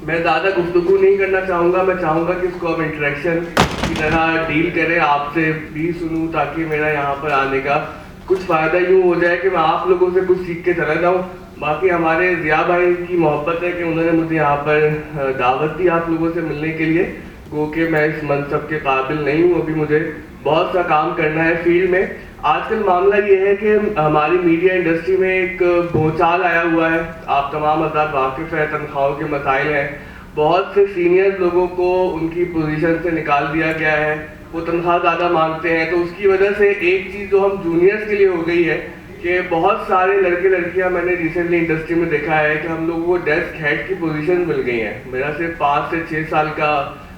میں زیادہ گفتگو نہیں کرنا چاہوں گا. میں چاہوں گا کہ اس کو ہم انٹریکشن کی طرح ڈیل کریں, آپ سے بھی سنوں تاکہ میرا یہاں پر آنے کا کچھ فائدہ یوں ہو جائے کہ میں آپ لوگوں سے کچھ سیکھ کے چلا جاؤں. باقی ہمارے ضیاء بھائی کی محبت ہے کہ انہوں نے مجھے یہاں پر دعوت دی آپ لوگوں سے ملنے کے لیے, گو کہ میں اس منصب کے قابل نہیں ہوں, ابھی مجھے بہت سا کام کرنا ہے فیلڈ میں. آج کل معاملہ یہ ہے کہ ہماری میڈیا انڈسٹری میں ایک بھونچال آیا ہوا ہے, آپ تمام حضرات واقف ہیں, تنخواہوں کے مسائل ہیں. بہت سے سینئر لوگوں کو ان کی پوزیشن سے نکال دیا گیا ہے, وہ تنخواہ زیادہ مانگتے ہیں. تو اس کی وجہ سے ایک چیز جو ہم جونیئرس کے لیے ہو گئی ہے کہ بہت سارے لڑکے لڑکیاں, میں نے ریسنٹلی انڈسٹری میں دیکھا ہے کہ ہم لوگوں کو ڈیسک ہیڈ کی پوزیشن مل گئی ہیں. میرا صرف 5 سے 6 سال کا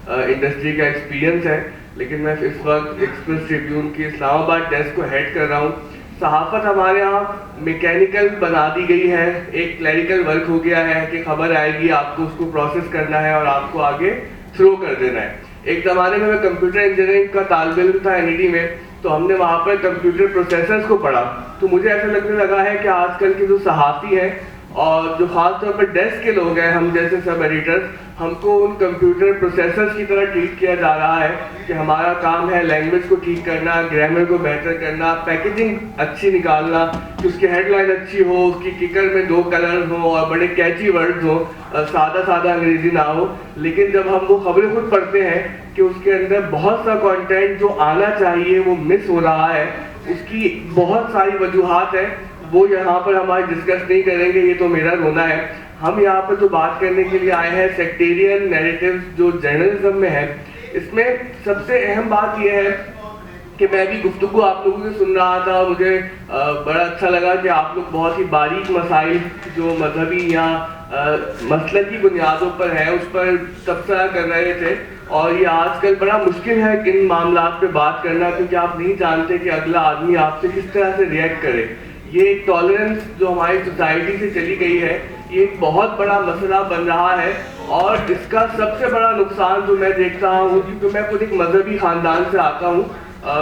انڈسٹری کا ایکسپیرینس ہے, لیکن میں اس وقت ایکسپریس ٹریبیون کی اسلام آباد ڈیسک کو ہیڈ کر رہا ہوں. صحافت ہمارے یہاں میکینیکل بنا دی گئی ہے, ایک کلیریکل ورک ہو گیا ہے کہ خبر آئے گی, آپ کو اس کو پروسیس کرنا ہے اور آپ کو آگے تھرو کر دینا ہے. ایک زمانے میں کمپیوٹر انجینئرنگ کا طالب علم تھا NIT میں, تو ہم نے وہاں پر کمپیوٹر پروسیسرز کو پڑھا. تو مجھے ایسا لگنے لگا ہے کہ آج کل کے جو صحافی ہیں اور جو خاص طور پر ڈیسک کے لوگ ہیں, ہم جیسے سب ایڈیٹرز, ہم کو ان کمپیوٹر پروسیسرز کی طرح ٹریٹ کیا جا رہا ہے کہ ہمارا کام ہے لینگویج کو ٹھیک کرنا, گرامر کو بہتر کرنا, پیکیجنگ اچھی نکالنا, کہ اس کی ہیڈ لائن اچھی ہو, اس کی ککر میں 2 کلرز ہوں اور بڑے کیچی ورڈز ہوں, سادہ انگریزی نہ ہو. لیکن جب ہم وہ خبریں خود پڑھتے ہیں کہ اس کے اندر بہت سا کانٹینٹ جو آنا چاہیے وہ مس ہو رہا ہے, اس کی بہت ساری وجوہات ہیں, وہ یہاں پر ہمارے ڈسکس نہیں کریں گے, یہ تو میرا رونا ہے. ہم یہاں پر جو بات کرنے کے لیے آئے ہیں سیکٹیرین نیریٹیوز جو جرنلزم میں ہے, اس میں سب سے اہم بات یہ ہے کہ میں بھی گفتگو آپ لوگوں سے سن رہا تھا, مجھے بڑا اچھا لگا کہ آپ لوگ بہت ہی باریک مسائل جو مذہبی یا مسلکی بنیادوں پر ہیں اس پر تبصرہ کر رہے تھے. اور یہ آج کل بڑا مشکل ہے ان معاملات پہ بات کرنا, کیونکہ آپ نہیں جانتے کہ اگلا آدمی آپ سے کس طرح سے ریئیکٹ کرے. یہ ایک ٹالرنس جو ہماری سوسائٹی سے چلی گئی ہے, یہ ایک بہت بڑا مسئلہ بن رہا ہے. اور اس کا سب سے بڑا نقصان جو میں دیکھتا ہوں, کیونکہ میں خود ایک مذہبی خاندان سے آتا ہوں,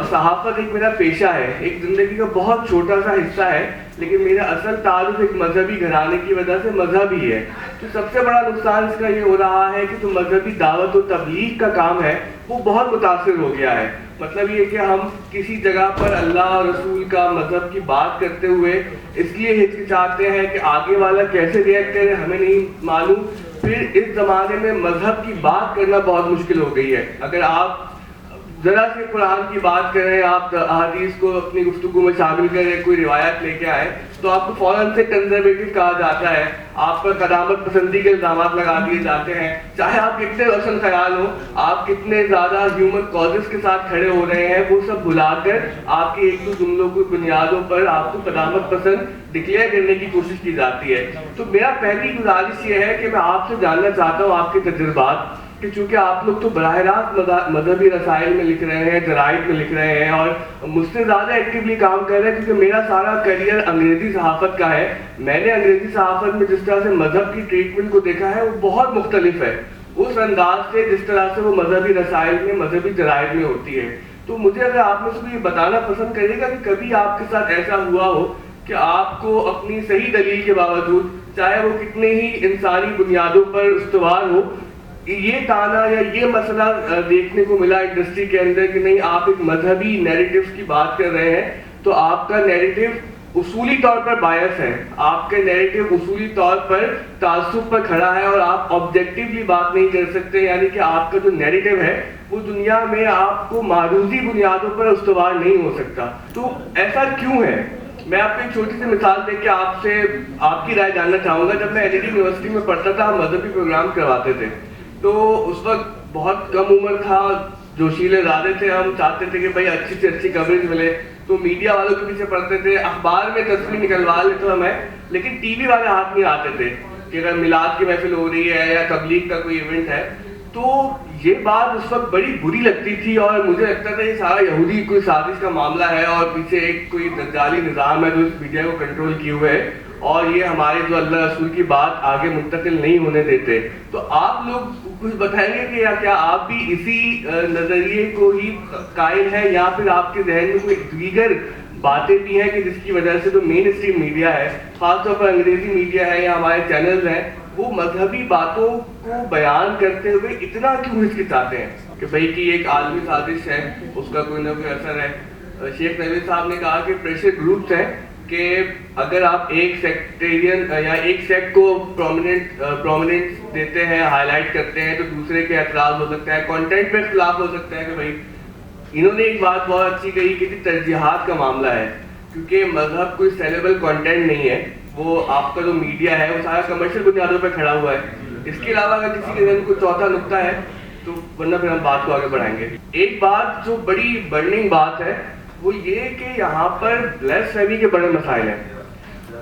صحافت ایک میرا پیشہ ہے, ایک زندگی کا بہت چھوٹا سا حصہ ہے, لیکن میرا اصل تعلق ایک مذہبی گھرانے کی وجہ سے مذہب ہی ہے. تو سب سے بڑا نقصان اس کا یہ ہو رہا ہے کہ جو مذہبی دعوت و تبلیغ کا کام ہے وہ بہت متاثر ہو گیا ہے. مطلب یہ کہ ہم کسی جگہ پر اللہ اور رسول کا مذہب کی بات کرتے ہوئے اس لیے ہچکچاتے ہیں کہ آگے والا کیسے ریئیکٹ کرے ہمیں نہیں معلوم. پھر اس زمانے میں مذہب کی بات کرنا بہت مشکل ہو گئی ہے. اگر آپ ذرا سے قرآن کی بات کریں, آپ احادیث کو اپنی گفتگو میں شامل کریں, کوئی روایت لے کے آئے, تو آپ کو فوراً سے کنزرویٹو کہا جاتا ہے, آپ پر قدامت پسندی کے الزامات لگا دیے جاتے ہیں. چاہے آپ کتنے روشن خیال ہوں, آپ کتنے زیادہ ہیومن کازز کے ساتھ کھڑے ہو رہے ہیں, وہ سب بھلا کر آپ کی 1-2 جملوں کی بنیادوں پر آپ کو قدامت پسند ڈکلیئر کرنے کی کوشش کی جاتی ہے. تو میرا پہلی گزارش یہ ہے کہ میں آپ سے جاننا چاہتا ہوں آپ کے تجربات, کہ چونکہ آپ لوگ تو براہ راست مذہبی رسائل میں لکھ رہے ہیں, جرائد میں لکھ رہے ہیں اور مجھ سے زیادہ ایکٹیولی کام کر رہے ہیں, کیونکہ میرا سارا کریئر انگریزی صحافت کا ہے. میں نے انگریزی صحافت میں جس طرح سے مذہب کی ٹریٹمنٹ کو دیکھا ہے وہ بہت مختلف ہے اس انداز سے جس طرح سے وہ مذہبی رسائل میں, مذہبی جرائد میں ہوتی ہے. تو مجھے اگر آپ میں سے یہ بتانا پسند کرے گا کہ کبھی آپ کے ساتھ ایسا ہوا ہو کہ آپ کو اپنی صحیح دلیل کے باوجود, چاہے وہ کتنے ہی انسانی بنیادوں پر استوار ہو, یہ تانا یا یہ مسئلہ دیکھنے کو ملا انڈسٹری کے اندر کہ نہیں آپ ایک مذہبی نیریٹیوز کی بات کر رہے ہیں تو آپ کا نیریٹیو اصولی طور پر بائس ہے, آپ کا نیریٹیو اصولی طور پر تعصب پر کھڑا ہے اور آپ آبجیکٹیولی بات نہیں کر سکتے, یعنی کہ آپ کا جو نیریٹیو ہے وہ دنیا میں آپ کو معروضی بنیادوں پر استوار نہیں ہو سکتا. تو ایسا کیوں ہے؟ میں آپ کو ایک چھوٹی سی مثال دے کے آپ سے آپ کی رائے جاننا چاہوں گا. جب میں NIT یونیورسٹی میں پڑھتا تھا, ہم مذہبی پروگرام کرواتے تھے, تو اس وقت بہت کم عمر تھا, جوشیلے زیادہ تھے, ہم چاہتے تھے کہ بھائی اچھی سے اچھی کوریج ملے, تو میڈیا والوں کے پیچھے پڑھتے تھے, اخبار میں تصویر نکلوا لیتے ہمیں, لیکن TV والے ہاتھ نہیں آتے تھے کہ اگر میلاد کی محفل ہو رہی ہے یا تبلیغ کا کوئی ایونٹ ہے. تو یہ بات اس وقت بڑی بری لگتی تھی اور مجھے لگتا تھا یہ سارا یہودی کوئی سازش کا معاملہ ہے اور پیچھے ایک کوئی دجالی نظام ہے جو اس میڈیا کو کنٹرول کیے ہوئے ہے اور یہ ہمارے جو اللہ رسول کی بات آگے منتقل نہیں ہونے دیتے. تو آپ لوگ کچھ بتائیں گے کہ کیا آپ بھی اسی نظریے کو ہی قائل ہیں یا پھر آپ کے ذہن میں کوئی دیگر باتیں بھی ہیں کہ جس کی وجہ سے جو مین اسٹریم میڈیا ہے, خاص طور پر انگریزی میڈیا ہے یا ہمارے چینلز ہیں, وہ مذہبی باتوں کو بیان کرتے ہوئے اتنا کیوں ہچکچاتے ہیں کہ بھائی کہ ایک عالمی سازش ہے، اس کا کوئی نہ کوئی اثر ہے. شیخ نوید صاحب نے کہا کہ پریشر گروپس ہیں کہ اگر آپ ایک سیکٹیرین یا ایک سیکٹ کو پرومیننٹ دیتے ہیں، ہائی لائٹ کرتے ہیں، تو دوسرے کے اعتراض ہو سکتا ہے، کانٹینٹ میں اختلاف ہو سکتا ہے. کہ بھائی انہوں نے ایک بات بہت اچھی کہی کہ ترجیحات کا معاملہ ہے، کیونکہ مذہب کوئی سیلیبل کانٹینٹ نہیں ہے. وہ آپ کا جو میڈیا ہے وہ سارا کمرشل بنیادوں پہ کھڑا ہوا ہے. اس کے علاوہ اگر کسی کے ذہن کوئی چوتھا نقطہ ہے تو ورنہ پھر ہم بات کو آگے بڑھائیں گے. ایک بات جو بڑی برننگ بات ہے وہ یہ کہ یہاں پر بلیسفیمی کے بڑے مسائل ہیں.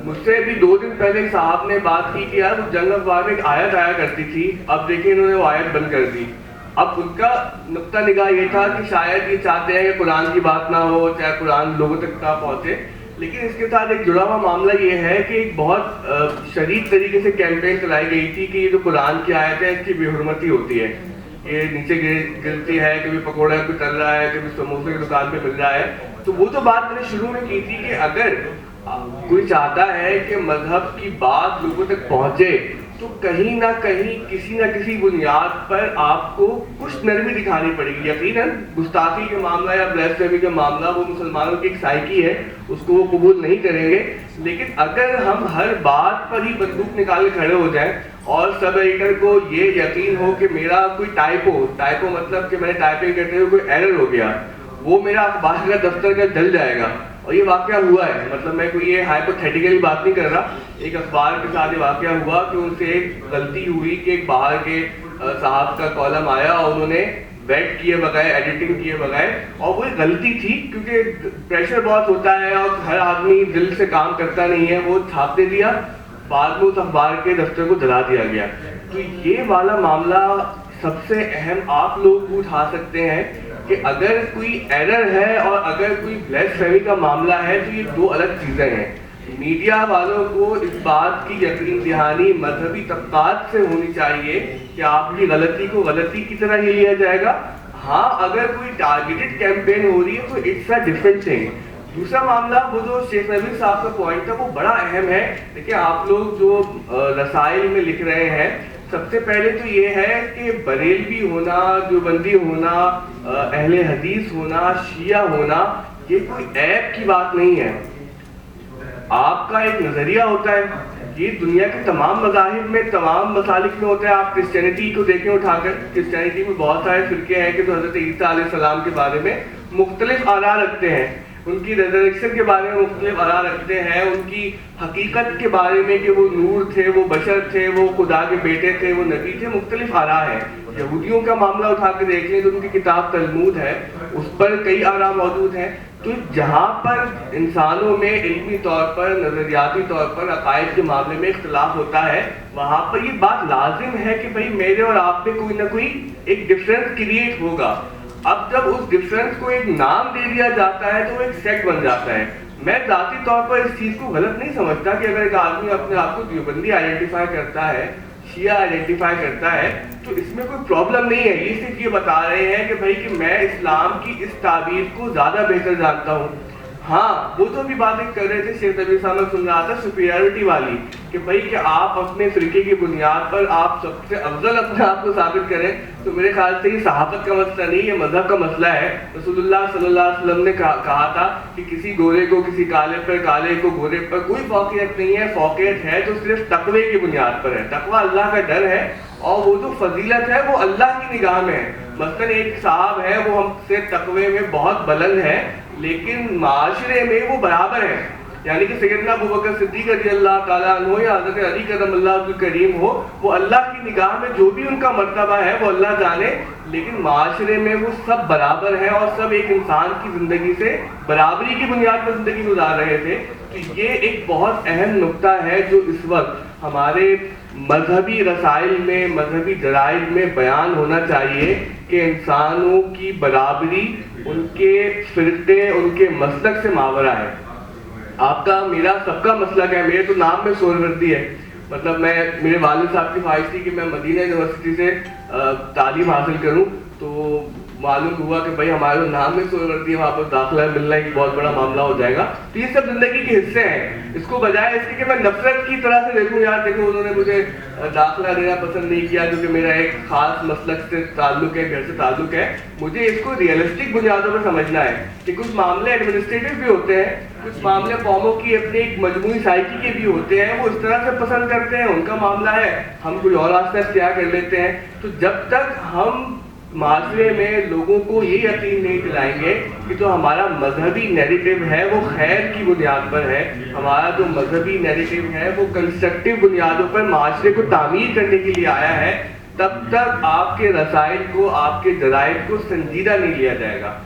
مجھ سے ابھی 2 دن پہلے ایک صاحب نے بات کی کہ یار وہ جنگ اخبار میں ایک آیت آیا کرتی تھی، اب دیکھیں انہوں نے وہ آیت بند کر دی. اب ان کا نقطہ نگاہ یہ تھا کہ شاید یہ چاہتے ہیں کہ قرآن کی بات نہ ہو، چاہے قرآن لوگوں تک نہ پہنچے. لیکن اس کے ساتھ ایک جڑا ہوا معاملہ یہ ہے کہ ایک بہت شدید طریقے سے کیمپین چلائی گئی تھی کہ یہ جو قرآن کی آیت ہے اس کی بے حرمتی ہوتی ہے، یہ نیچے گرتی ہے، کبھی پکوڑا کوئی تل رہا ہے، کبھی سموسے کی دکان پہ مل رہا ہے. تو وہ تو بات میں نے شروع میں کی تھی کہ اگر کوئی چاہتا ہے کہ مذہب کی بات لوگوں تک پہنچے تو کہیں نہ کہیں کسی نہ کسی بنیاد پر آپ کو کچھ نرمی دکھانی پڑے گی. یقیناً گستاخی کے معاملہ یا بلیسفیمی کا معاملہ وہ مسلمانوں کی ایک سائیکی ہے، اس کو وہ قبول نہیں کریں گے. لیکن اگر ہم ہر بات پر ہی بندوق نکال کے کھڑے ہو جائیں اور سب ایڈیٹر کو یہ یقین ہو کہ میرا کوئی ٹائپو مطلب کہ میں نے ٹائپنگ کرتے ہوئے کوئی ایرر ہو گیا، وہ میرا اخبار کا دفتر کا جل جائے گا. اور یہ واقعہ ہوا ہے، مطلب میں کوئی یہ ہائپوتھیٹیکلی بات نہیں کر رہا. ایک اخبار کے ساتھ یہ واقعہ ہوا کہ ان سے ایک غلطی ہوئی کہ ایک باہر کے صاحب کا کالم آیا اور انہوں نے ویٹ کیے بغیر، ایڈیٹنگ کیے بغیر، اور وہ ایک غلطی تھی کیونکہ پریشر بہت ہوتا ہے اور ہر آدمی دل سے کام کرتا نہیں ہے، وہ چھاپ دے دیا، بعد میں اس اخبار کے دفتر کو جلا دیا گیا. تو یہ والا معاملہ سب سے اہم آپ لوگ اٹھا سکتے ہیں کہ اگر کوئی ایرر ہے اور اگر کوئی بلیسفیمی کا معاملہ ہے تو یہ 2 الگ چیزیں ہیں. میڈیا والوں کو اس بات کی یقین دہانی مذہبی طبقات سے ہونی چاہیے کہ آپ کی غلطی کو غلطی کی طرح ہی لیا جائے گا. ہاں اگر کوئی ٹارگیٹڈ کیمپین ہو رہی ہے تو اٹس اے ڈفرنٹ تھنگ. دوسرا معاملہ وہ جو شیخ نوید صاحب کا پوائنٹ تھا وہ بڑا اہم ہے. دیکھیں آپ لوگ جو رسائل میں لکھ رہے ہیں، سب سے پہلے تو یہ ہے کہ بریلوی ہونا، دیوبندی ہونا، اہل حدیث ہونا، شیعہ ہونا یہ کوئی عیب کی بات نہیں ہے. آپ کا ایک نظریہ ہوتا ہے، یہ دنیا کے تمام مذاہب میں، تمام مسالک میں ہوتا ہے. آپ کرسچینٹی کو دیکھیں اٹھا کر، کرسچینٹی میں بہت سارے فرقے ہیں کہ جو حضرت عیسیٰ علیہ السلام کے بارے میں مختلف آراء رکھتے ہیں، ان کی ریزریکشن کے بارے میں مختلف آراء رکھتے ہیں، ان کی حقیقت کے بارے میں کہ وہ نور تھے، وہ بشر تھے، وہ خدا کے بیٹے تھے، وہ نبی تھے، مختلف آراء ہیں. یہودیوں کا معاملہ اٹھا کے دیکھ لیں تو ان کی کتاب تلمود ہے، اس پر کئی آراء موجود ہیں. تو جہاں پر انسانوں میں علمی طور پر، نظریاتی طور پر عقائد کے معاملے میں اختلاف ہوتا ہے، وہاں پر یہ بات لازم ہے کہ بھائی میرے اور آپ میں کوئی نہ کوئی ایک ڈفرینس کریٹ ہوگا. اب جب اس ڈفرینس کو ایک نام دے دیا جاتا ہے تو وہ ایک سیکٹ بن جاتا ہے. میں ذاتی طور پر اس چیز کو غلط نہیں سمجھتا کہ اگر ایک آدمی اپنے آپ کو دیوبندی آئیڈینٹیفائی کرتا ہے، شیعہ آئیڈینٹیفائی کرتا ہے، تو اس میں کوئی پرابلم نہیں ہے. یہ صرف یہ بتا رہے ہیں کہ بھائی کہ میں اسلام کی اس تعبیر کو زیادہ بہتر جانتا ہوں. ہاں وہ تو بھی باتیں کر رہے تھے، شیخ نبی صاحب میں سن رہا تھا سپیریورٹی والی، کہ بھائی کہ آپ اپنے فرقے کی بنیاد پر آپ سب سے افضل اپنے آپ کو ثابت کریں. تو میرے خیال سے یہ صحافت کا مسئلہ نہیں، یہ مذہب کا مسئلہ ہے. رسول اللہ صلی اللہ علیہ وسلم نے کہا تھا کہ کسی گورے کو کسی کالے پر، کالے کو گورے پر کوئی فوقیت نہیں ہے. فوقیت ہے تو صرف تقوی کی بنیاد پر ہے. تقوی اللہ کا ڈر ہے اور وہ جو فضیلت ہے وہ اللہ کی نگاہ میں ہے. مثلاً ایک صاحب ہے وہ ہم سے تقوی میں بہت بلند ہے لیکن معاشرے میں وہ برابر ہے. یعنی کہ سیدنا ابوبکر صدیق رضی اللہ تعالیٰ عنہ یا حضرت علی کرم اللہ وجہہ الکریم ہو، وہ اللہ کی نگاہ میں جو بھی ان کا مرتبہ ہے وہ اللہ جانے، لیکن معاشرے میں وہ سب برابر ہیں اور سب ایک انسان کی زندگی سے برابری کی بنیاد پر زندگی گزار رہے تھے. تو یہ ایک بہت اہم نقطہ ہے جو اس وقت ہمارے مذہبی رسائل میں، مذہبی جرائد میں بیان ہونا چاہیے کہ انسانوں کی برابری ان کے فرقے، ان کے مسلک سے ماورا ہے. آپ کا، میرا، سب کا مسئلہ کیا ہے؟ میرے تو نام میں سہروردی ہے. مطلب میرے والد صاحب کی خواہش تھی کہ میں مدینہ یونیورسٹی سے تعلیم حاصل کروں، تو معلوم ہوا کہ بھائی ہمارے نام میں سہروردی ہے وہاں پر داخلہ ملنا ایک بہت بڑا معاملہ ہو جائے گا. تو یہ سب زندگی کے حصے ہیں. اس کو بجائے اس کے کہ میں نفرت کی طرح سے دیکھوں یار دیکھو انہوں نے مجھے داخلہ دینا پسند نہیں کیا کیونکہ میرا ایک خاص مسلک سے تعلق ہے, گھر سے تعلق ہے. مجھے اس کو ریئلسٹک بنیادوں پر سمجھنا ہے کہ کچھ معاملے ایڈمنسٹریٹو بھی ہوتے ہیں, کچھ معاملے قوموں کی اپنی ایک مجموعی سائیکی کے بھی ہوتے ہیں, وہ اس طرح سے پسند کرتے ہیں, ان کا معاملہ ہے, ہم کوئی اور راستہ اختیار کر لیتے ہیں. تو جب تک ہم معاشرے میں لوگوں کو یہ یقین نہیں دلائیں گے کہ جو ہمارا مذہبی نیریٹو ہے وہ خیر کی بنیاد پر ہے, ہمارا جو مذہبی نیریٹو ہے وہ کنسٹرکٹیو بنیادوں پر معاشرے کو تعمیر کرنے کے لیے آیا ہے, تب تک آپ کے رسائل کو, آپ کے جرائد کو سنجیدہ نہیں لیا جائے گا.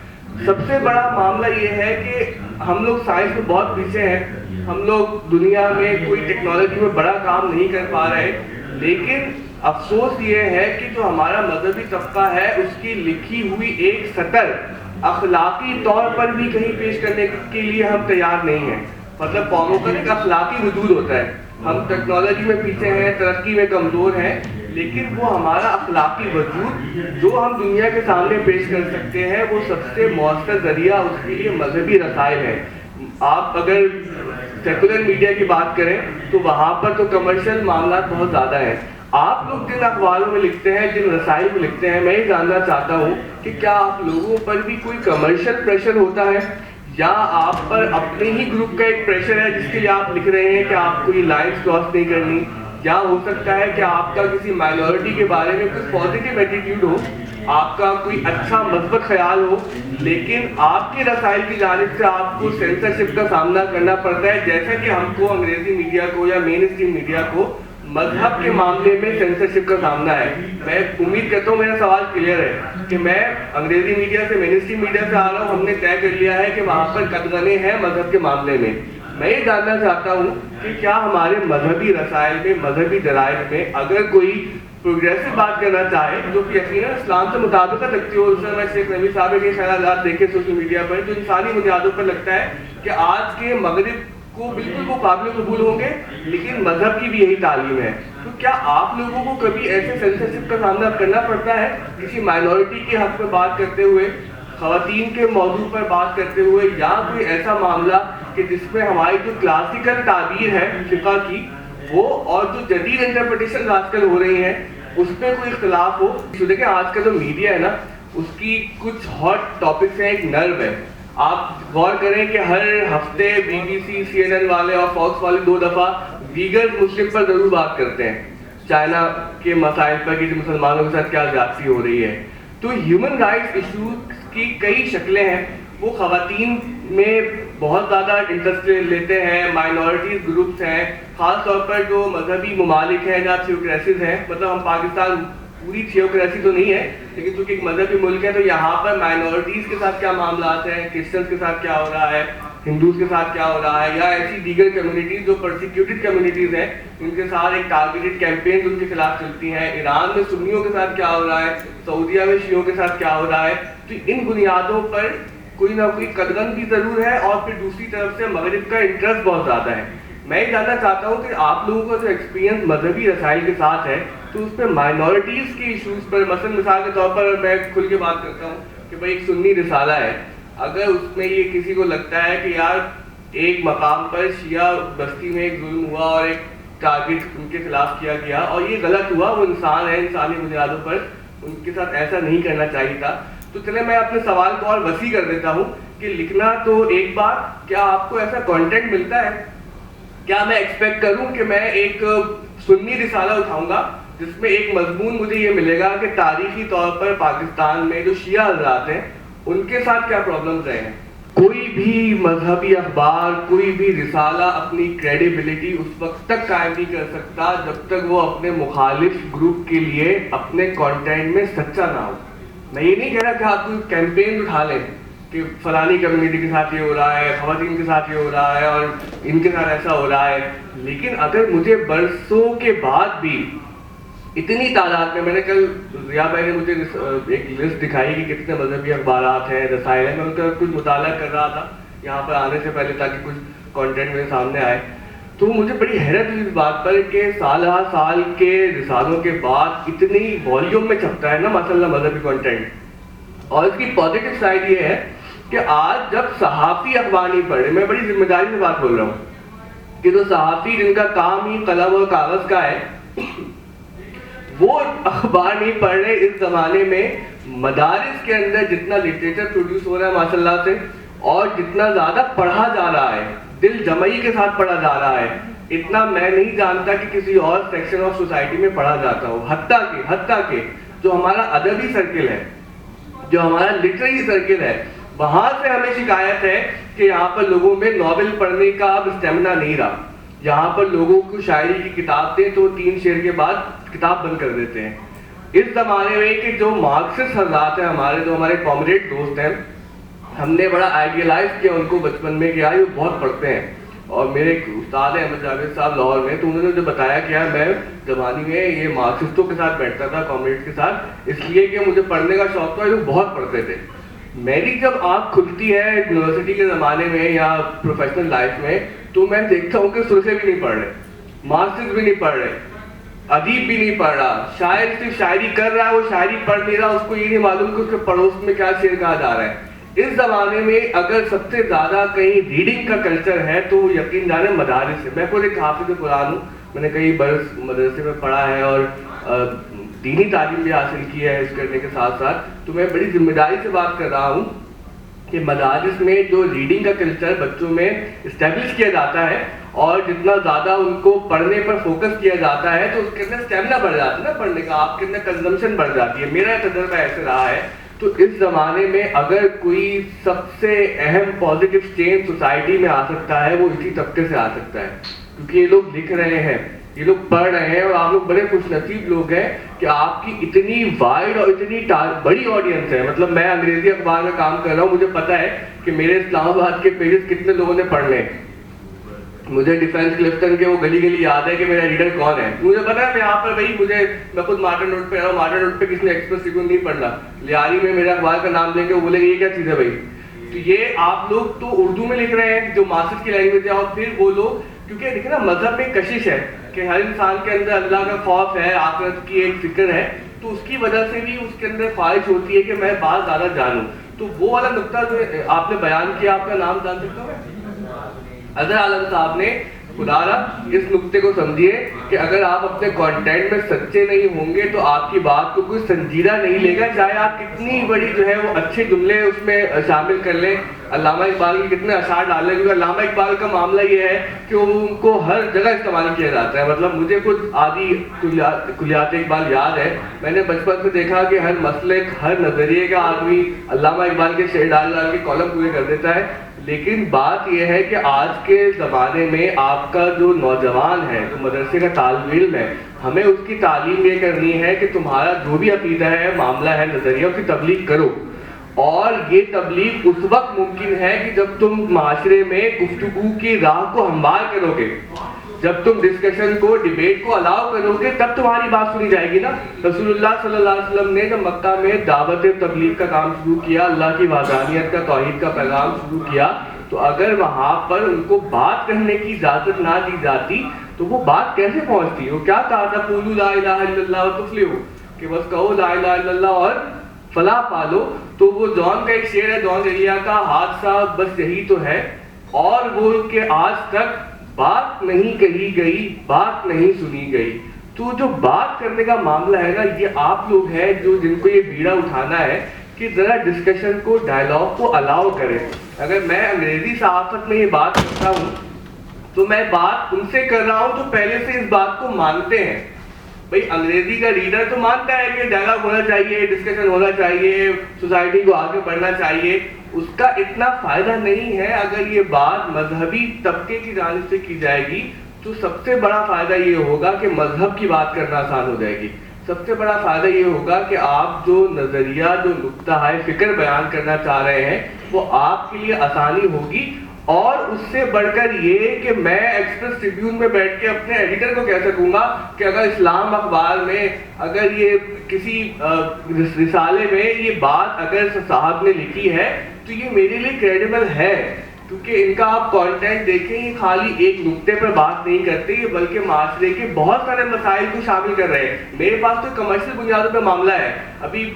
سب سے بڑا معاملہ یہ ہے کہ ہم لوگ سائنس میں بہت پیچھے ہیں, ہم لوگ دنیا میں کوئی ٹیکنالوجی میں بڑا کام نہیں کر پا رہے, لیکن افسوس یہ ہے کہ جو ہمارا مذہبی طبقہ ہے اس کی لکھی ہوئی ایک سطر اخلاقی طور پر بھی کہیں پیش کرنے کے لیے ہم تیار نہیں ہیں. مطلب قوموں کا ایک اخلاقی وجود ہوتا ہے, ہم ٹیکنالوجی میں پیچھے ہیں, ترقی میں کمزور ہیں, لیکن وہ ہمارا اخلاقی وجود جو ہم دنیا کے سامنے پیش کر سکتے ہیں وہ سب سے مؤثر ذریعہ اس کے لیے مذہبی رسائل ہے. آپ اگر سیکولر میڈیا کی بات کریں تو وہاں پر تو کمرشل معاملات بہت زیادہ ہیں. آپ لوگ جن اخباروں میں لکھتے ہیں, جن رسائل میں لکھتے ہیں, میں یہ جاننا چاہتا ہوں کہ کیا آپ لوگوں پر بھی کوئی کمرشل پریشر ہوتا ہے, یا آپ پر اپنے ہی گروپ کا ایک پریشر ہے جس کے لیے آپ لکھ رہے ہیں کہ آپ کو یہ لائنز کراس نہیں کرنی, یا ہو سکتا ہے کہ آپ کا کسی مائنورٹی کے بارے میں کوئی پازیٹیو ایٹیٹیوڈ ہو, آپ کا کوئی اچھا مثبت خیال ہو, لیکن آپ کے رسائل کی جانب سے آپ کو سینسرشپ کا سامنا کرنا پڑتا ہے, جیسا کہ ہم کو انگریزی میڈیا کو یا مین اسٹریم میڈیا کو مذہب کے معاملے میں سینسرشپ کا سامنا ہے. میں امید کرتا ہوں میرا سوال کلیئر ہے کہ میں انگریزی میڈیا سے مین اسٹریم میڈیا سے آ رہا ہوں, ہم نے طے کر لیا ہے کہ وہاں پر قدغنیں ہیں مذہب کے معاملے میں. میں یہ جاننا چاہتا ہوں کہ کیا ہمارے مذہبی رسائل میں, مذہبی جرائد میں اگر کوئی پروگریسو بات کرنا چاہے جو کہ یقیناً اسلام سے مطابقت رکھتی ہو, اس سے میں شیخ نبی صاحب کے خیالات دیکھے سوشل میڈیا پر جو انسانی بنیادوں پر لگتا ہے کہ آج کے مغرب کو بالکل وہ قابل قبول ہوں گے, لیکن مذہب کی بھی یہی تعلیم ہے, تو کیا آپ لوگوں کو کبھی ایسے سینسرشپ کا سامنا کرنا پڑتا ہے کسی مائنورٹی کے حق میں بات کرتے ہوئے, خواتین کے موضوع پر بات کرتے ہوئے, یا کوئی ایسا معاملہ کہ جس میں ہماری جو کلاسیکل تعبیر ہے فقہ کی وہ اور جو جدید انٹرپریٹیشن آج کل ہو رہی ہیں اس میں کوئی اختلاف ہو. دیکھیں آج کا جو میڈیا ہے نا اس کی کچھ ہاٹ ٹاپکس ہیں, ایک نرو ہے. آپ غور کریں کہ ہر ہفتے B B C, C N N والے اور فاکس والے 2 دفعہ دیگر مسلم پر ضرور بات کرتے ہیں, چائنا کے مسائل پر کہ مسلمانوں کے ساتھ کیا زیادتی ہو رہی ہے. تو ہیومن رائٹس ایشوز کی کئی شکلیں ہیں, وہ خواتین میں بہت زیادہ انٹرسٹ لیتے ہیں, مائنورٹیز گروپس ہیں, خاص طور پر جو مذہبی ممالک ہیں جہاں تھیوکریسیز ہیں, مطلب ہم پاکستان پوری تھیوکریسی تو نہیں ہے لیکن چونکہ ایک مذہبی ملک ہے تو یہاں پر مائنورٹیز کے ساتھ کیا معاملات ہیں, کرسچنس کے ساتھ کیا ہو رہا ہے, ہندوز کے ساتھ کیا ہو رہا ہے, یا ایسی دیگر کمیونٹیز جو پرسیکیوٹڈ کمیونٹیز ہیں ان کے ساتھ ایک ٹارگیٹڈ کیمپینز ان کے خلاف چلتی ہیں, ایران میں سنیوں کے ساتھ کیا ہو رہا ہے, سعودیہ میں شیعوں کے ساتھ کیا ہو رہا ہے. تو ان بنیادوں پر کوئی نہ کوئی قدغن بھی ضرور ہے, اور پھر دوسری طرف سے مغرب کا انٹرسٹ بہت زیادہ ہے. میں یہ جاننا چاہتا ہوں کہ آپ لوگوں کا جو ایکسپیرینس مذہبی رسائل کے ساتھ ہے تو اس پہ مائنورٹیز کے ایشوز پر, مثال کے طور پر میں کھل کے بات کرتا ہوں کہ بھائی ایک سنی رسالہ ہے, اگر اس میں یہ کسی کو لگتا ہے کہ یار ایک مقام پر شیعہ بستی میں ایک ظلم ہوا اور ایک ٹارگٹ ان کے خلاف کیا گیا اور یہ غلط ہوا, وہ انسان ہے, انسانی بنیادوں پر ان کے ساتھ ایسا نہیں کرنا چاہیے تھا, تو چلے میں اپنے سوال کو اور وسیع کر دیتا ہوں کہ لکھنا تو ایک بات, کیا آپ کو ایسا کانٹینٹ ملتا ہے, کیا میں ایکسپیکٹ کروں کہ میں ایک سنی رسالہ اٹھاؤں گا جس میں ایک مضمون مجھے یہ ملے گا کہ تاریخی طور پر پاکستان میں جو شیعہ حضرات ہیں ان کے ساتھ کیا پرابلمز رہے ہیں. کوئی بھی مذہبی اخبار, کوئی بھی رسالہ اپنی کریڈیبلٹی اس وقت تک قائم نہیں کر سکتا جب تک وہ اپنے مخالف گروپ کے لیے اپنے کانٹینٹ میں سچا نہ ہو. میں یہ نہیں کہہ رہا کہ آپ کوئی کیمپین اٹھا لیں کہ فلانی کمیونٹی کے ساتھ یہ ہو رہا ہے, خواتین کے ساتھ یہ ہو رہا ہے اور ان کے ساتھ ایسا ہو رہا ہے, لیکن اگر مجھے برسوں کے بعد بھی اتنی تعداد میں نے کل ضیاء بھائی نے مجھے ایک لسٹ دکھائی کہ کتنے مذہبی اخبارات ہیں, رسائل ہیں, میں ان کا کچھ مطالعہ کر رہا تھا یہاں پر آنے سے پہلے تاکہ کچھ کانٹینٹ میرے سامنے آئے, تو مجھے بڑی حیرت ہوئی اس بات پر کہ سال ہر سال کے رسالوں کے بعد اتنی والیوم میں چھپتا ہے نا ماشاء اللہ مذہبی کانٹینٹ. اور اس کی پازیٹیو سائڈ یہ ہے کہ آج جب صحافی اخبار نہیں پڑھ رہے، میں بڑی ذمہ داری سے بات بول رہا ہوں کہ جو صحافی جن کا کام ہی قلم اور کاغذ کا ہے وہ اخبار نہیں پڑھ رہے، اس زمانے میں مدارس کے اندر جتنا لٹریچر پروڈیوس ہو رہا ہے ماشاء اللہ سے، اور جتنا زیادہ پڑھا جا رہا ہے، دل جمعی کے ساتھ پڑھا جا رہا ہے، اتنا میں نہیں جانتا کہ کسی اور سیکشن آف سوسائٹی میں پڑھا جاتا ہو. حتیٰ کہ جو ہمارا ادبی سرکل ہے، جو ہمارا لٹریری سرکل ہے، وہاں سے ہمیں شکایت ہے کہ یہاں پر لوگوں میں ناول پڑھنے کا اب اسٹیمنا نہیں رہا. یہاں پر لوگوں کو شاعری کی کتاب دیں تو 3 شعر کے بعد کتاب بند کر دیتے ہیں. اس زمانے میں کہ جو مارکسسٹ حضرات ہیں ہمارے، جو ہمارے کامریڈ دوست ہیں، ہم نے بڑا آئیڈیلائز کیا ان کو بچپن میں کہ یار یہ بہت پڑھتے ہیں. اور میرے ایک استاد ہیں احمد جاوید صاحب لاہور میں، تو انہوں نے مجھے بتایا کہ یار میں زمانے میں یہ مارکسسٹوں کے ساتھ بیٹھتا تھا، کامریڈ کے ساتھ، اس لیے کہ مجھے پڑھنے کا شوق تھا، یہ بہت پڑھتے تھے. میری جب آنکھ کھلتی ہے یونیورسٹی کے زمانے میں یا پروفیشنل لائف میں، تو میں دیکھتا ہوں کہ سرسے بھی نہیں پڑھ رہے، مارکسسٹ بھی نہیں پڑھ رہے، ادیب بھی نہیں پڑھ رہا، شاعر صرف شاعری کر رہا ہے، وہ شاعری پڑھ نہیں رہا، اس کو یہ نہیں معلوم کہ اس کے پڑوس میں کیا شعر کہا جا رہا ہے. اس زمانے میں اگر سب سے زیادہ کہیں ریڈنگ کا کلچر ہے تو وہ یقین جانے مدارس ہے. میں خود ایک حافظ قرآن ہوں، میں نے کئی برس مدرسے میں پڑھا ہے اور دینی تعلیم بھی حاصل کی ہے اس کرنے کے ساتھ ساتھ. تو میں بڑی ذمہ داری سے بات کر رہا ہوں کہ مدارس میں جو ریڈنگ کا کلچر بچوں میں اسٹیبلش کیا جاتا ہے اور جتنا زیادہ ان کو پڑھنے پر فوکس کیا جاتا ہے تو اس کے اندر اسٹیمنا بڑھ جاتا ہے نا پڑھنے کا، آپ کے اندر کنزمپشن بڑھ جاتی ہے. میرا تجربہ ایسے رہا ہے. تو اس زمانے میں اگر کوئی سب سے اہم پازیٹیو چینج سوسائٹی میں آ سکتا ہے وہ اسی طبقے سے آ سکتا ہے، کیونکہ یہ لوگ لکھ رہے ہیں، یہ لوگ پڑھ رہے ہیں، اور آپ لوگ بڑے خوش نصیب لوگ ہیں کہ آپ کی اتنی وائڈ اور اتنی بڑی آڈینس ہے. مطلب میں انگریزی اخبار میں کام کر رہا ہوں، مجھے پتا ہے کہ میرے اسلام آباد کے پیجز کتنے لوگوں نے پڑھ لے. مجھے ڈیفینس کلفٹن کے وہ گلی گلی یاد ہے کہ میرا ریڈر کون ہے. مجھے پتا ہے میں یہاں پر بھائی میں خود مارٹن روڈ پہ رہا ہوں، مارٹن روڈ پہ کسی نے ایکسپریس ٹریبیون نہیں پڑھنا، لیاری میں میرے اخبار کا نام لیں گے وہ بولے گے یہ کیا چیز ہے بھائی. تو یہ آپ لوگ تو اردو میں لکھ رہے ہیں جو ماسٹر کی لینگویج ہے، اور پھر وہ لوگ کیونکہ دیکھیں نا مذہب میں کشش ہے کہ ہر انسان کے اندر اللہ کا خوف ہے، آخرت کی ایک فکر ہے، تو اس کی وجہ سے بھی اس کے اندر خواہش ہوتی ہے کہ میں بات زیادہ جانوں. تو وہ والا نقطہ جو آپ نے بیان کیا، آپ کا نام جان سکتا ہوں؟ اظہر عالم صاحب نے خدا رہا اس نقطے کو سمجھیے کہ اگر آپ اپنے کانٹینٹ میں سچے نہیں ہوں گے تو آپ کی بات کو کوئی سنجیدہ نہیں لے گا، چاہے آپ کتنی بڑی جو ہے وہ اچھے جملے اس میں شامل کر لیں. علامہ اقبال کے کتنے اشعار ڈال لیں، کیونکہ علامہ اقبال کا معاملہ یہ ہے کہ ان کو ہر جگہ استعمال کیا جاتا ہے. مطلب مجھے خود آدھی کلیات اقبال یاد ہے، میں نے بچپن سے دیکھا کہ ہر مسلک، ہر نظریے کا آدمی علامہ اقبال کے شعر ڈال ڈال کے کالم پورے کر دیتا ہے. لیکن بات یہ ہے کہ آج کے زمانے میں آپ کا جو نوجوان ہے، جو مدرسے کا طالب علم ہے، ہمیں اس کی تعلیم یہ کرنی ہے کہ تمہارا جو بھی عقیدہ ہے، معاملہ ہے، نظریہ، اس کی تبلیغ کرو. اور یہ تبلیغ اس وقت ممکن ہے کہ جب تم معاشرے میں گفتگو کی راہ کو ہموار کرو گے، جب تم ڈسکشن کو، ڈیبیٹ کو الاؤ کرو گے، تب تمہاری بات سنی جائے گی نا. رسول اللہ صلی اللہ علیہ وسلم نے جب مکہ میں دعوت تبلیغ کا کام شروع کیا، اللہ کی وحدانیت کا، توحید کا پیغام شروع کیا، تو اگر وہاں پر ان کو بات کہنے کی اجازت نہ دی جاتی تو وہ بات کیسے پہنچتی؟ وہ کیا کہا تھا؟ قولوا لا الہ الا اللہ وتفلحوا، کہ بس کہو لا الہ الا اللہ اور فلاح پالو. تو وہ جون کا ایک شعر ہے، جون ایلیا کا، حادثہ بس یہی تو ہے، اور وہ کہ آج تک بات نہیں کہی گئی، بات نہیں سنی گئی. تو جو بات کرنے کا معاملہ ہے نا، یہ آپ لوگ ہیں جو جن کو یہ بیڑا اٹھانا ہے کہ ذرا ڈسکشن کو، ڈائلاگ کو الاؤ کریں. اگر میں انگریزی صحافت میں یہ بات کرتا ہوں تو میں بات ان سے کر رہا ہوں جو پہلے سے اس بات کو مانتے ہیں. بھائی انگریزی کا ریڈر تو مانتا ہے کہ ڈائلاگ ہونا چاہیے، ڈسکشن ہونا چاہیے، سوسائٹی کو آگے بڑھنا چاہیے. اس کا اتنا فائدہ نہیں ہے. اگر یہ بات مذہبی طبقے کی جانب سے کی جائے گی تو سب سے بڑا فائدہ یہ ہوگا کہ مذہب کی بات کرنا آسان ہو جائے گی. سب سے بڑا فائدہ یہ ہوگا کہ آپ جو نظریہ، جو نقطہ فکر بیان کرنا چاہ رہے ہیں وہ آپ کے لیے آسانی ہوگی. اور اس سے بڑھ کر یہ کہ میں ایکسپریس ٹریبیون میں بیٹھ کے اپنے ایڈیٹر کو کہہ سکوں گا کہ اگر اسلام اخبار میں، اگر یہ کسی رسالے میں یہ بات اگر صاحب نے لکھی ہے تو یہ میرے لیے کریڈیبل ہے، کیونکہ ان کا آپ کانٹینٹ دیکھیں، یہ خالی ایک نقطے پر بات نہیں کرتے، یہ بلکہ معاشرے کے بہت سارے مسائل کو شامل کر رہے ہیں. میرے پاس تو کمرشل بنیادوں پہ معاملہ ہے. ابھی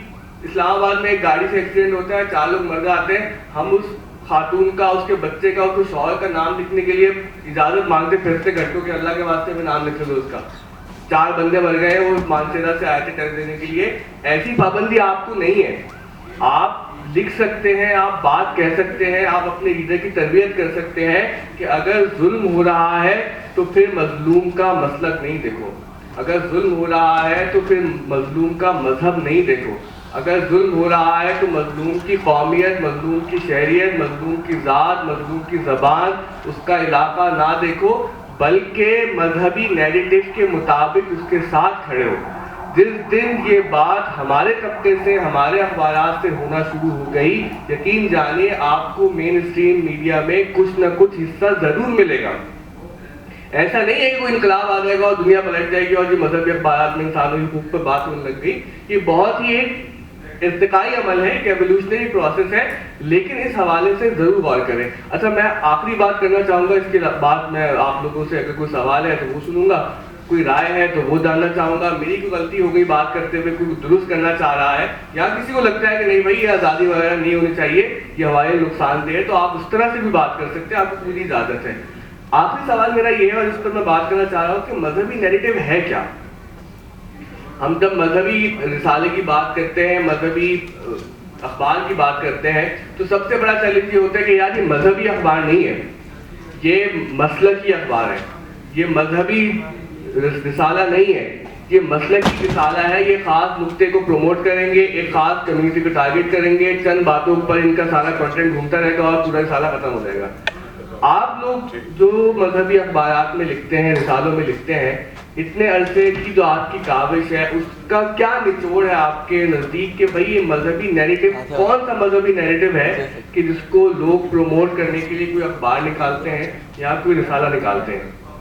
اسلام آباد میں ایک گاڑی سے ایکسیڈنٹ ہوتا ہے, 4 لوگ مر جاتے ہیں, ہم اس خاتون کا, اس کے بچے کا, اس کے شوہر کا نام لکھنے کے لیے اجازت مانگتے پھرتے گھنٹوں کے, اللہ کے واسطے میں نام لکھ دو اس کا. 4 بندے مر گئے ہیں, وہ مانسیرا سے آئے تھے ٹیسٹ دینے کے لیے. ایسی پابندی آپ کو نہیں ہے. آپ لکھ سکتے ہیں, آپ بات کہہ سکتے ہیں, آپ اپنے لیڈر کی تربیت کر سکتے ہیں کہ اگر ظلم ہو رہا ہے تو پھر مظلوم کا مسلک نہیں دیکھو, اگر ظلم ہو رہا ہے تو پھر مظلوم کا مذہب نہیں دیکھو, اگر ظلم ہو رہا ہے تو مظلوم کی قومیت, مظلوم کی شہریت, مظلوم کی ذات, مظلوم کی زبان, اس کا علاقہ نہ دیکھو, بلکہ مذہبی نیریٹو کے مطابق اس کے ساتھ کھڑے ہو. جس دن یہ بات ہمارے طبقے سے, ہمارے اخبارات سے ہونا شروع ہو گئی, یقین جانیے آپ کو مین اسٹریم میڈیا میں کچھ نہ کچھ حصہ ضرور ملے گا. ایسا نہیں ہے کہ کوئی انقلاب آ جائے گا اور دنیا پلٹ جائے گی اور جو مذہبی اخبارات میں انسانوں کے حقوق پر بات ہونے لگ گئی. یہ بہت ہی ایک ارتقائی عمل ہے, ایک ایولیوشنری پروسیس ہے, لیکن اس حوالے سے ضرور غور کریں. اچھا, میں آخری بات کرنا چاہوں گا, اس کے بعد میں آپ لوگوں سے اگر کوئی سوال ہے تو وہ سنوں گا, کوئی رائے ہے تو وہ جاننا چاہوں گا. میری کوئی غلطی ہو گئی بات کرتے ہوئے, کوئی درست کرنا چاہ رہا ہے, یا کسی کو لگتا ہے کہ نہیں بھائی یہ آزادی وغیرہ نہیں ہونی چاہیے, یہ ہمارے نقصان دہ ہے, تو آپ اس طرح سے بھی بات کر سکتے ہیں, آپ کو پوری اجازت ہے. آخری سوال میرا یہ ہے اور اس پر میں بات کرنا چاہ رہا ہوں کہ مذہبی نیریٹو ہے کیا. ہم جب مذہبی رسالے کی بات کرتے ہیں, مذہبی اخبار کی بات کرتے ہیں, تو سب سے بڑا چیلنج یہ ہوتا ہے کہ یار یہ مذہبی اخبار نہیں ہے, یہ مسلکی اخبار ہے, یہ مذہبی رسالہ نہیں ہے, یہ مسلکی رسالہ ہے. یہ خاص نقطے کو پروموٹ کریں گے, ایک خاص کمیونٹی کو ٹارگیٹ کریں گے, چند باتوں پر ان کا سارا کنٹینٹ گھومتا رہے گا اور پورا رسالہ ختم ہو جائے گا. آپ لوگ جو مذہبی اخبارات میں لکھتے ہیں, رسالوں میں لکھتے ہیں, اتنے عرصے کی جو آپ کی کاوش ہے, اس کا کیا نچوڑ ہے آپ کے نزدیک کہ بھائی یہ مذہبی نیریٹو, کون سا مذہبی نیریٹو ہے کہ جس کو لوگ پروموٹ کرنے کے لیے کوئی اخبار نکالتے ہیں یا کوئی رسالہ نکالتے ہیں؟